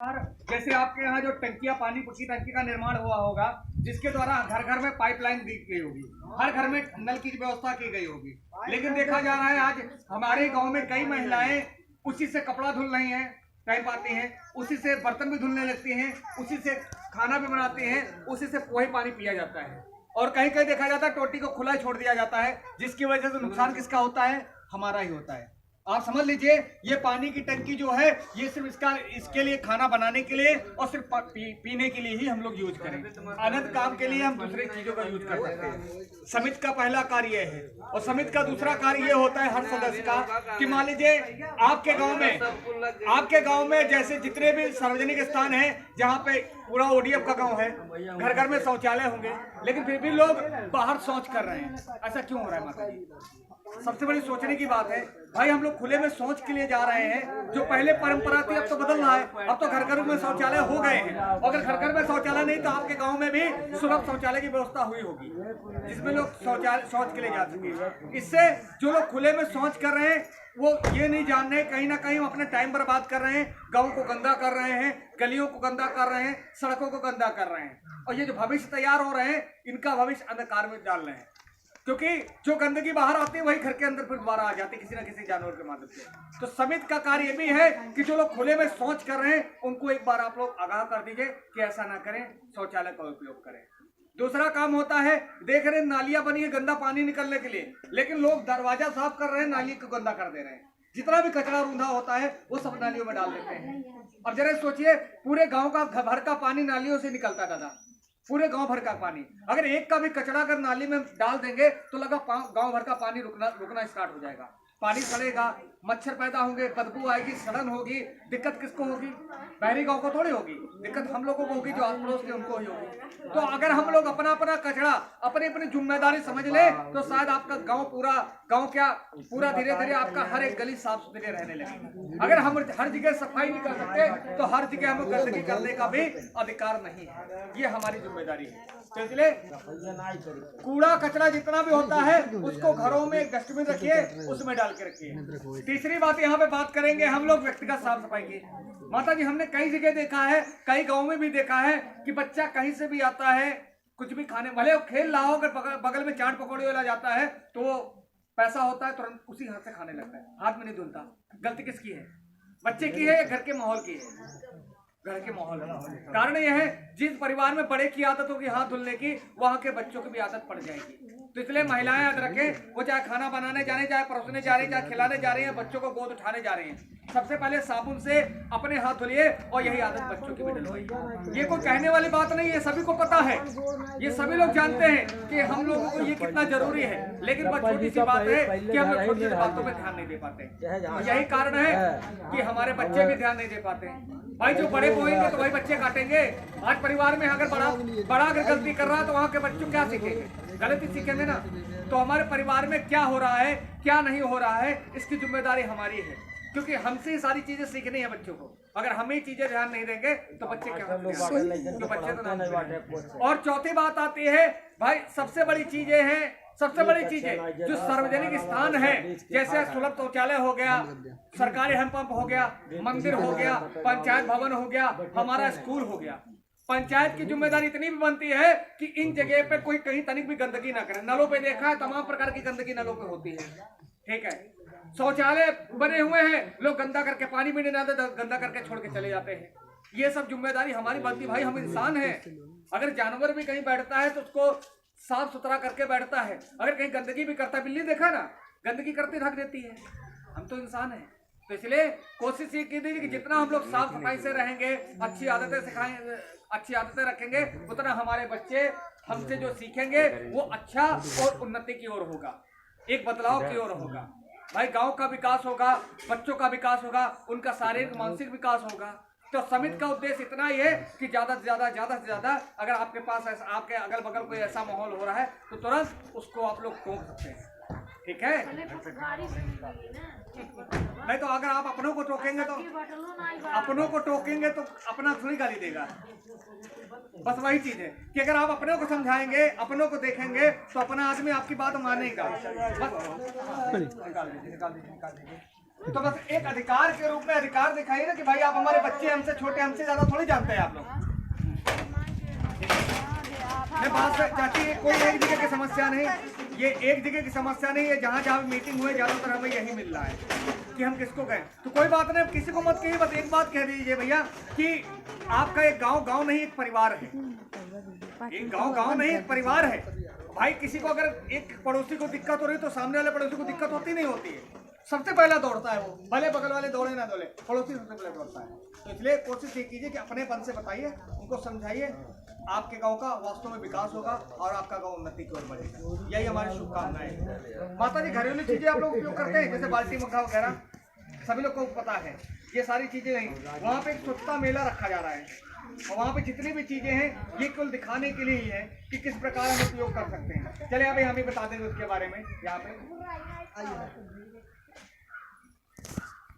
यार, जैसे आपके यहाँ जो टंकियां पानी की टंकी का निर्माण हुआ होगा, जिसके द्वारा घर घर में पाइपलाइन दी गई होगी, हर घर में नल की व्यवस्था की गई होगी। लेकिन देखा जा रहा है आज हमारे गांव में कई महिलाएं उसी से कपड़ा धुल रही हैं, टाइम पाती हैं, उसी से बर्तन भी धुलने लगती हैं, उसी से खाना भी बनाती हैं, उसी से वही पानी पिया जाता है। और कहीं कहीं देखा जाता है टोटी को खुला छोड़ दिया जाता है, जिसकी वजह से नुकसान किसका होता है? हमारा ही होता है। आप समझ लीजिए, ये पानी की टंकी जो है ये सिर्फ इसके लिए खाना बनाने के लिए और सिर्फ पीने के लिए ही हम लोग यूज करें। अनंत काम के लिए हम दूसरी चीजों का यूज कर सकते हैं। समिति का पहला कार्य यह है, और समिति का दूसरा कार्य ये होता है हर सदस्य का कि मान लीजिए आपके गांव में जैसे जितने भी सार्वजनिक स्थान है जहाँ पे पूरा ओडीएफ का गांव है, घर घर में शौचालय होंगे, लेकिन फिर भी लोग बाहर शौच कर रहे हैं। ऐसा क्यों हो रहा है माता जी? सबसे बड़ी सोचने की बात है भाई, हम लोग खुले में शौच के लिए जा रहे हैं। जो पहले परंपरा थी अब तो बदल रहा है, अब तो घर घर में शौचालय हो गए हैं। अगर घर घर में शौचालय नहीं तो आपके गांव में भी सुलभ शौचालय की व्यवस्था हुई होगी, जिसमें लोग शौच के लिए जा सके। इससे जो लोग खुले में शौच कर रहे हैं वो ये नहीं जान रहे, कहीं ना कहीं अपने टाइम बर्बाद कर रहे हैं, गाँव को गंदा कर रहे हैं, गलियों को गंदा कर रहे हैं, सड़कों को गंदा कर रहे हैं। और ये जो भविष्य तैयार हो रहे हैं, इनका भविष्य अंधकार में डाल रहे हैं, क्योंकि जो गंदगी बाहर आती है वही घर के अंदर फिर दोबारा आ जाती है किसी न किसी जानवर के माध्यम से। तो समिति का कार्य ये भी है कि जो लोग खुले में शौच कर रहे हैं उनको एक बार आप लोग आगाह कर दीजिए कि ऐसा ना करें, शौचालय का उपयोग करें। दूसरा काम होता है, देख रहे नालियां बनी है गंदा पानी निकलने के लिए, लेकिन लोग दरवाजा साफ कर रहे हैं, नाली को गंदा कर दे रहे हैं। जितना भी कचरा रूंधा होता है वो सब नालियों में डाल देते हैं। अब जरा सोचिए, पूरे गाँव का भर का पानी नालियों से निकलता दादा, पूरे गांव भर का पानी, अगर एक का भी कचरा अगर नाली में डाल देंगे तो लगा गांव भर का पानी रुकना स्टार्ट हो जाएगा। पानी सड़ेगा, मच्छर पैदा होंगे, बदबू आएगी, सड़न होगी। दिक्कत किसको होगी? बहरी गांव को थोड़ी होगी, दिक्कत हम लोगों को होगी, जो आस पड़ोस के उनको ही होगी। तो अगर हम लोग अपना अपना कचरा अपनी अपनी जिम्मेदारी समझ ले तो शायद आपका पूरा धीरे धीरे आपका हर एक गली साफ सुथरी रहने लगी। अगर हम हर जगह सफाई नहीं कर सकते तो हर जगह हमें गंदगी करने का भी अधिकार नहीं है, ये हमारी जिम्मेदारी है। तो इसलिए कूड़ा कचरा जितना भी होता है उसको घरों में डस्टबिन रखिए, उसमें डाल के रखिए। तीसरी बात यहाँ पे बात करेंगे हम लोग व्यक्तिगत साफ सफाई की। माता जी, हमने कई जगह देखा है, कई गाँव में भी देखा है कि बच्चा कहीं से भी आता है, कुछ भी खाने, भले वो खेल रहा हो, अगर बगल में चाट पकौड़े वाला जाता है तो वो पैसा होता है तुरंत उसी हाथ से खाने लगता है, हाथ में नहीं धुलता। गलती किसकी है? बच्चे की है या घर के माहौल की है? घर के माहौल। कारण यह है, जिस परिवार में बड़े की आदत होगी हाथ धुलने की, वहां के बच्चों की भी आदत पड़ जाएगी। तो इसलिए महिलाएं याद रखें, वो चाहे खाना बनाने जा रहे हैं, चाहे परोसने जा रहे हैं, चाहे खिलाने जा रहे हैं, बच्चों को गोद उठाने जा रहे हैं, सबसे पहले साबुन से अपने हाथ धुलिए और यही आदत बच्चों की भी डलवाइए। ये कोई कहने वाली बात नहीं है, सभी को पता है, ये सभी लोग जानते हैं कि हम लोगों को ये कितना जरूरी है। लेकिन बस छोटी सी बात है कि हम लोग छोटी छोटी बातों में ध्यान नहीं दे पाते। यही कारण है कि हमारे बच्चे भी ध्यान नहीं दे पाते। भाई जो बड़े बोएंगे तो वही बच्चे काटेंगे। आज परिवार में अगर बड़ा अगर गलती कर रहा है तो वहाँ के बच्चों क्या सीखेंगे? गलती सीखेंगे ना। तो हमारे परिवार में क्या हो रहा है, क्या नहीं हो रहा है, इसकी जिम्मेदारी हमारी है, क्योंकि हमसे ही सारी चीजें सीखनी है बच्चों को। अगर हम ही चीजें ध्यान नहीं देंगे तो बच्चे क्या तो बच्चे तो नहीं। और चौथी बात आती है भाई, सबसे बड़ी चीजें जो सार्वजनिक स्थान है, जैसे सुलभ शौचालय हो गया, सरकारी हैंडपंप हो गया, मंदिर हो गया, पंचायत भवन हो गया, हमारा स्कूल हो गया। पंचायत की जिम्मेदारी इतनी भी बनती है कि इन जगह पे कोई कहीं तनिक भी गंदगी ना करे। नलों पे देखा है, तमाम प्रकार की गंदगी नलों पे होती है, ठीक है। शौचालय बने हुए हैं, लोग गंदा करके पानी भी नहीं डालते, गंदा करके छोड़ के चले जाते हैं। ये सब जिम्मेदारी हमारी बनती। भाई हम इंसान हैं, अगर जानवर भी कहीं बैठता है तो उसको साफ सुथरा करके बैठता है। अगर कहीं गंदगी भी करता है, बिल्ली देखा ना, गंदगी करती ढक देती है। हम तो इंसान हैं, तो इसलिए कोशिश ये की कि जितना हम लोग साफ सफाई से रहेंगे, अच्छी आदतें सिखाएंगे, अच्छी आदतें रखेंगे, उतना हमारे बच्चे हमसे जो सीखेंगे वो अच्छा और उन्नति की ओर होगा, एक बदलाव की ओर होगा। भाई गांव का विकास होगा, बच्चों का विकास होगा, उनका शारीरिक मानसिक विकास होगा। तो समिति का उद्देश्य इतना ही है कि ज्यादा से ज्यादा अगर आपके पास आपके अगल बगल कोई ऐसा माहौल हो रहा है तो तुरंत उसको आप लोग टोक सकते हैं, ठीक है। नहीं तो अगर आप अपनों को टोकेंगे तो अपना थोड़ी गाली देगा। बस वही चीज है कि अगर आप अपनों को समझाएंगे, अपनों को देखेंगे तो अपना आदमी आपकी बात मानेगा। बस निकाल दीजिए। तो बस एक अधिकार के रूप में अधिकार दिखाइए ना कि भाई आप हमारे बच्चे हमसे छोटे, हमसे ज्यादा थोड़ी जानते हैं आप लोग। मैं बात से चाहती है कोई एक जगह की समस्या नहीं, ये एक जगह की समस्या नहीं है। जहाँ जहाँ मीटिंग हुए ज्यादातर हमें यही मिल रहा है कि हम किसको कहें। तो कोई बात नहीं, किसी को मत कहिए, बस एक बात कह दीजिए भैया कि आपका एक गांव नहीं एक परिवार है। एक गांव नहीं एक परिवार है भाई। किसी को अगर एक पड़ोसी को दिक्कत हो रही तो सामने वाले पड़ोसी को दिक्कत होती नहीं होती है, सबसे पहला दौड़ता है वो, भले बगल वाले दौड़े ना दौड़े, पड़ोसी सबसे पहले दौड़ता है। तो इसलिए कोशिश ये कीजिए कि अपनेपन से बताइए, उनको समझाइए, आपके गांव का वास्तव में विकास होगा और आपका गांव उन्नति की ओर बढ़ेगा। यही हमारी शुभकामनाएं। माता जी, घरेलू चीजें आप लोग उपयोग करते हैं, जैसे बाल्टी मग्घा वगैरह, सभी लोग को पता है ये सारी चीजें नहीं। वहाँ पे एक स्वच्छता मेला रखा जा रहा है और वहाँ पे जितनी भी चीजें हैं ये केवल दिखाने के लिए ही है कि किस प्रकार हम उपयोग कर सकते हैं। चले अभी हम ही बता देंगे उसके बारे में यहाँ पे।